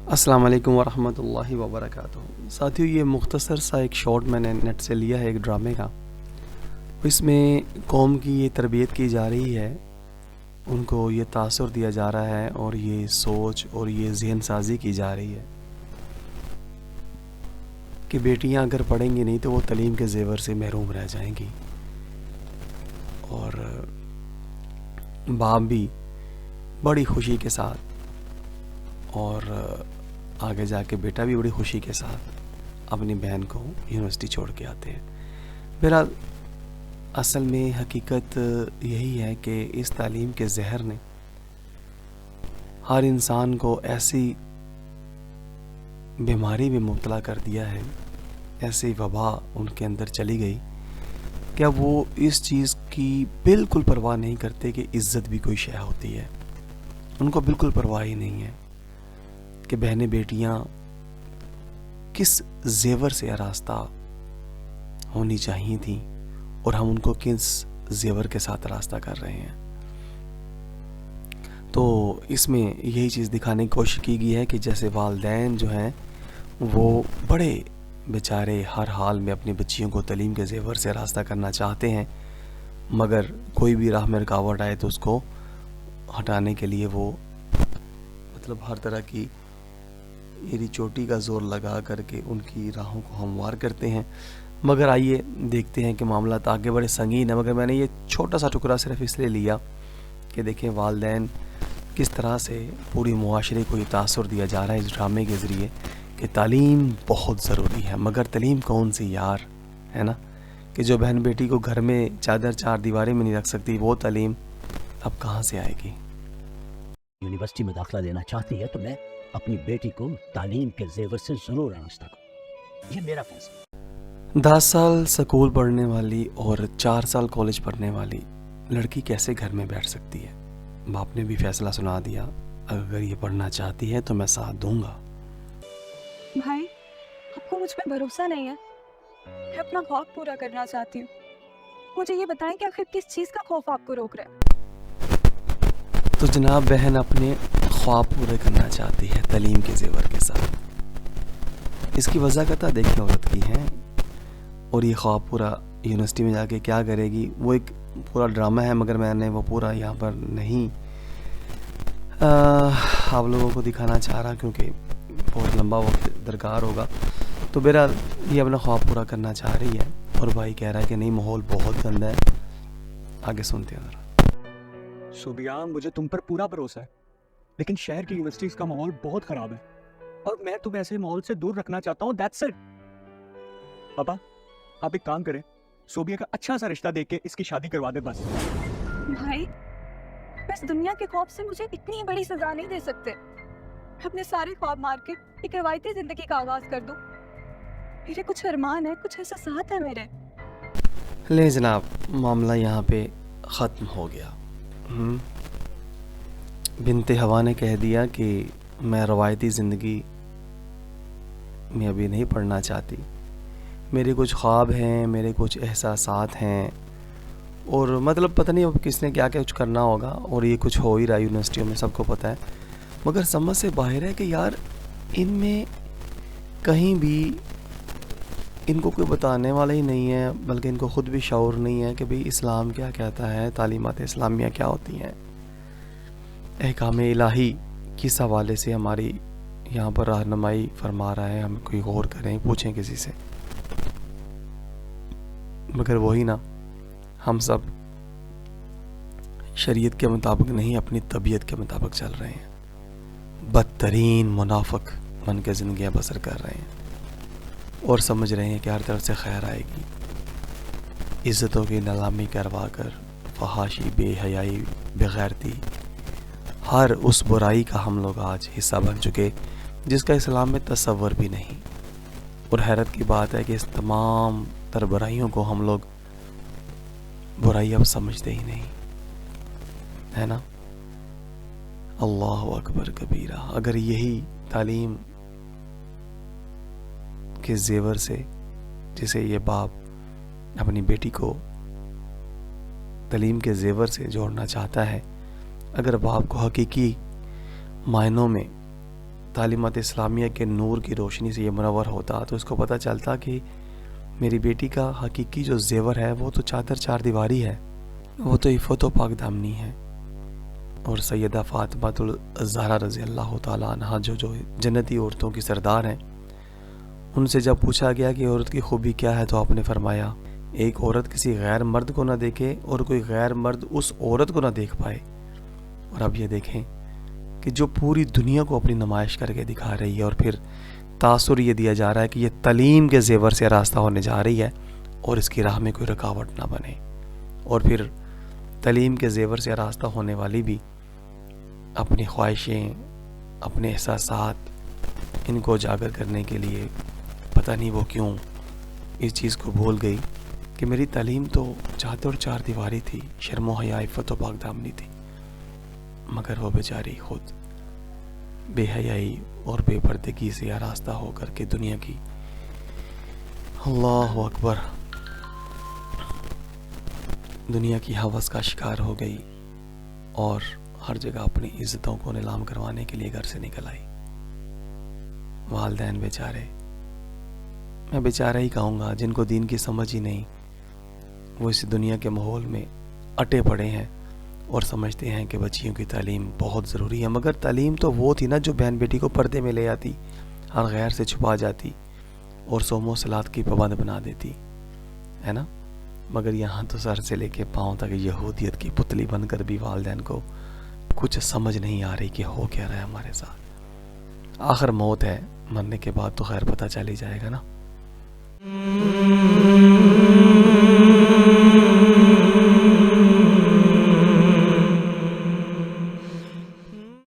السلام علیکم ورحمۃ اللہ وبرکاتہ۔ ساتھیو، یہ مختصر سا ایک شارٹ میں نے نیٹ سے لیا ہے ایک ڈرامے کا۔ اس میں قوم کی یہ تربیت کی جا رہی ہے، ان کو یہ تاثر دیا جا رہا ہے اور یہ سوچ اور یہ ذہن سازی کی جا رہی ہے کہ بیٹیاں اگر پڑھیں گی نہیں تو وہ تعلیم کے زیور سے محروم رہ جائیں گی، اور باپ بھی بڑی خوشی کے ساتھ اور آگے جا کے بیٹا بھی بڑی خوشی کے ساتھ اپنی بہن کو یونیورسٹی چھوڑ کے آتے ہیں۔ بہرحال اصل میں حقیقت یہی ہے کہ اس تعلیم کے زہر نے ہر انسان کو ایسی بیماری میں مبتلا کر دیا ہے، ایسی وبا ان کے اندر چلی گئی کہ اب وہ اس چیز کی بالکل پرواہ نہیں کرتے کہ عزت بھی کوئی شے ہوتی ہے۔ ان کو بالکل پرواہ ہی نہیں ہے کہ بہنیں بیٹیاں کس زیور سے آراستہ ہونی چاہیے تھیں اور ہم ان کو کس زیور کے ساتھ آراستہ کر رہے ہیں۔ تو اس میں یہی چیز دکھانے کی کوشش کی گئی ہے کہ جیسے والدین جو ہیں وہ بڑے بیچارے ہر حال میں اپنی بچیوں کو تعلیم کے زیور سے آراستہ کرنا چاہتے ہیں، مگر کوئی بھی راہ میں رکاوٹ آئے تو اس کو ہٹانے کے لیے وہ ہر طرح کی ایری چوٹی کا زور لگا کر کے ان کی راہوں کو ہموار کرتے ہیں۔ مگر آئیے دیکھتے ہیں کہ معاملات آگے بڑے سنگین ہیں، مگر میں نے یہ چھوٹا سا ٹکڑا صرف اس لیے لیا کہ دیکھیں والدین کس طرح سے پوری معاشرے کو یہ تاثر دیا جا رہا ہے اس ڈرامے کے ذریعے کہ تعلیم بہت ضروری ہے، مگر تعلیم کون سی یار، ہے نا؟ کہ جو بہن بیٹی کو گھر میں چار دیواریں میں نہیں رکھ سکتی، وہ تعلیم اب کہاں سے آئے گی؟ یونیورسٹی میں داخلہ لینا چاہتی ہے تو میں اپنی بیٹی کو تعلیم کے زیور سے ضرور آراستہ کروں، یہ میرا فیصلہ۔ 10 سال سکول پڑھنے والی اور 4 سال کالج پڑھنے والی لڑکی کیسے گھر میں بیٹھ سکتی ہے؟ باپ نے بھی فیصلہ سنا دیا، اگر یہ پڑھنا چاہتی ہے تو میں ساتھ دوں گا۔ بھائی، آپ کو مجھ پہ بھروسہ نہیں ہے؟ میں اپنا خواب پورا کرنا چاہتی ہوں، مجھے یہ بتائیں کہ آخر کس چیز کا خوف آپ کو روک رہا ہے؟ تو جناب بہن اپنے خواب پورے کرنا چاہتی ہے تعلیم کے زیور کے ساتھ۔ اس کی وضاحت دیکھیں عورت کی ہے، اور یہ خواب پورا یونیورسٹی میں جا کے کیا کرے گی، وہ ایک پورا ڈرامہ ہے، مگر میں نے وہ پورا یہاں پر نہیں آپ لوگوں کو دکھانا چاہ رہا کیونکہ بہت لمبا وقت درکار ہوگا۔ تو بہرحال یہ اپنا خواب پورا کرنا چاہ رہی ہے اور بھائی کہہ رہا ہے کہ نہیں، ماحول بہت گندا ہے۔ آگے سنتے ہیں ذرا۔ صوبیہ، مجھے تم پر پورا بھروسہ ہے، لیکن شہر کی یونیورسٹیز کا ماحول بہت خراب ہے اور میں تمہیں ایسے ماحول سے دور رکھنا چاہتا ہوں۔ That's it. پاپا، آپ ایک کام کریں، صوبیہ کا اچھا سا رشتہ دیکھ کے اس کی شادی کروا دے بس۔ بھائی، اس دنیا کے خوف سے مجھے اتنی بڑی سزا نہیں دے سکتے۔ میں اپنے سارے خواب مار کے ایک روایتی زندگی کا آغاز کر دوں۔ میرے کچھ ارمان ہیں، کچھ احساسات ہیں میرے۔ لے جناب، معاملہ یہاں پہ ختم ہو گیا۔ بنت ہوا نے کہہ دیا کہ میں روایتی زندگی میں ابھی نہیں پڑھنا چاہتی، میرے کچھ خواب ہیں، میرے کچھ احساسات ہیں، اور پتہ نہیں اب کس نے کیا کچھ کرنا ہوگا، اور یہ کچھ ہو ہی رہا ہے یونیورسٹیوں میں، سب کو پتہ ہے، مگر سمجھ سے باہر ہے کہ یار ان میں کہیں بھی ان کو کوئی بتانے والا ہی نہیں ہے، بلکہ ان کو خود بھی شعور نہیں ہے کہ بھئی اسلام کیا کہتا ہے، تعلیمات اسلامیہ کیا ہوتی ہیں، احکام الہی کس حوالے سے ہماری یہاں پر رہنمائی فرما رہا ہے، ہم کوئی غور کریں، پوچھیں کسی سے۔ مگر وہی نا، ہم سب شریعت کے مطابق نہیں، اپنی طبیعت کے مطابق چل رہے ہیں، بدترین منافق بن کے زندگیاں بسر کر رہے ہیں، اور سمجھ رہے ہیں کہ ہر طرف سے خیر آئے گی، عزتوں کی نیلامی کروا کر، فحاشی، بے حیائی، بغیرتی، ہر اس برائی کا ہم لوگ آج حصہ بن چکے جس کا اسلام میں تصور بھی نہیں۔ اور حیرت کی بات ہے کہ اس تمام تر برائیوں کو ہم لوگ برائی اب سمجھتے ہی نہیں، ہے نا؟ اللہ اکبر کبیرہ۔ اگر یہی تعلیم کے زیور سے، جسے یہ باپ اپنی بیٹی کو تعلیم کے زیور سے جوڑنا چاہتا ہے، اگر باپ کو حقیقی معنوں میں تعلیمات اسلامیہ کے نور کی روشنی سے یہ منور ہوتا تو اس کو پتہ چلتا کہ میری بیٹی کا حقیقی جو زیور ہے وہ تو چادر چار دیواری ہے، وہ تو عفت و پاک دامنی ہے۔ اور سیدہ فاطمہ الزہرا رضی اللہ تعالیٰ عنہ جو جنتی عورتوں کی سردار ہیں، ان سے جب پوچھا گیا کہ عورت کی خوبی کیا ہے تو آپ نے فرمایا ایک عورت کسی غیر مرد کو نہ دیکھے اور کوئی غیر مرد اس عورت کو نہ دیکھ پائے۔ اور اب یہ دیکھیں کہ جو پوری دنیا کو اپنی نمائش کر کے دکھا رہی ہے، اور پھر تاثر یہ دیا جا رہا ہے کہ یہ تعلیم کے زیور سے راستہ ہونے جا رہی ہے اور اس کی راہ میں کوئی رکاوٹ نہ بنے، اور پھر تعلیم کے زیور سے راستہ ہونے والی بھی اپنی خواہشیں، اپنے احساسات، ان کو اجاگر کرنے کے لیے پتہ نہیں وہ کیوں اس چیز کو بھول گئی کہ میری تعلیم تو چادر اور چار دیواری تھی، شرم و حیا، عفت و پاک دامنی تھی، مگر وہ بیچاری خود بے حیائی اور بے پردگی سے آراستہ ہو کر کے دنیا کی، اللہ اکبر، دنیا کی ہوس کا شکار ہو گئی اور ہر جگہ اپنی عزتوں کو نیلام کروانے کے لیے گھر سے نکل آئی۔ والدین بیچارے، میں بیچارہ ہی کہوں گا، جن کو دین کی سمجھ ہی نہیں، وہ اس دنیا کے ماحول میں اٹے پڑے ہیں اور سمجھتے ہیں کہ بچیوں کی تعلیم بہت ضروری ہے، مگر تعلیم تو وہ تھی نا جو بہن بیٹی کو پردے میں لے آتی، ہر غیر سے چھپا جاتی اور صوم و صلات کی پابند بنا دیتی ہے نا۔ مگر یہاں تو سر سے لے کے پاؤں تک یہودیت کی پتلی بن کر بھی والدین کو کچھ سمجھ نہیں آ رہی کہ ہو کیا رہا ہے ہمارے ساتھ۔ آخر موت ہے، مرنے کے بعد تو خیر پتہ چل ہی جائے گا نا۔